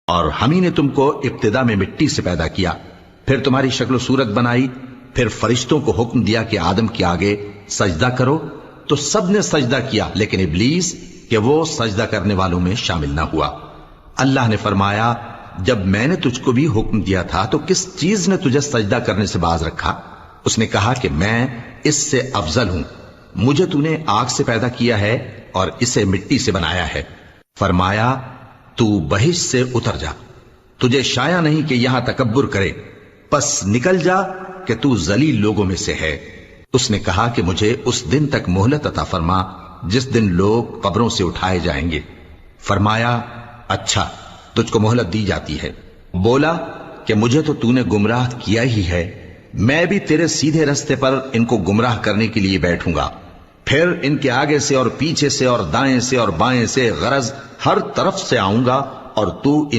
اور ہم ہی نے تم کو ابتدا میں مٹی سے پیدا کیا، پھر تمہاری شکل و صورت بنائی، پھر فرشتوں کو حکم دیا کہ آدم کے آگے سجدہ کرو، تو سب نے سجدہ کیا لیکن ابلیس کہ وہ سجدہ کرنے والوں میں شامل نہ ہوا۔ اللہ نے فرمایا جب میں نے تجھ کو بھی حکم دیا تھا تو کس چیز نے تجھے سجدہ کرنے سے باز رکھا؟ اس نے کہا کہ میں اس سے افضل ہوں، مجھے تو نے آگ سے پیدا کیا ہے اور اسے مٹی سے بنایا ہے۔ فرمایا تو بہشت سے اتر جا، تجھے شایع نہیں کہ یہاں تکبر کرے، پس نکل جا کہ تو ذلیل لوگوں میں سے ہے۔ اس نے کہا کہ مجھے اس دن تک مہلت عطا فرما جس دن لوگ قبروں سے اٹھائے جائیں گے۔ فرمایا اچھا، تجھ کو مہلت دی جاتی ہے۔ بولا کہ مجھے تو نے گمراہ کیا ہی ہے، میں بھی تیرے سیدھے رستے پر ان کو گمراہ کرنے کے لیے بیٹھوں گا، پھر ان کے آگے سے اور پیچھے سے اور دائیں سے اور بائیں سے غرض ہر طرف سے آؤں گا اور تو ان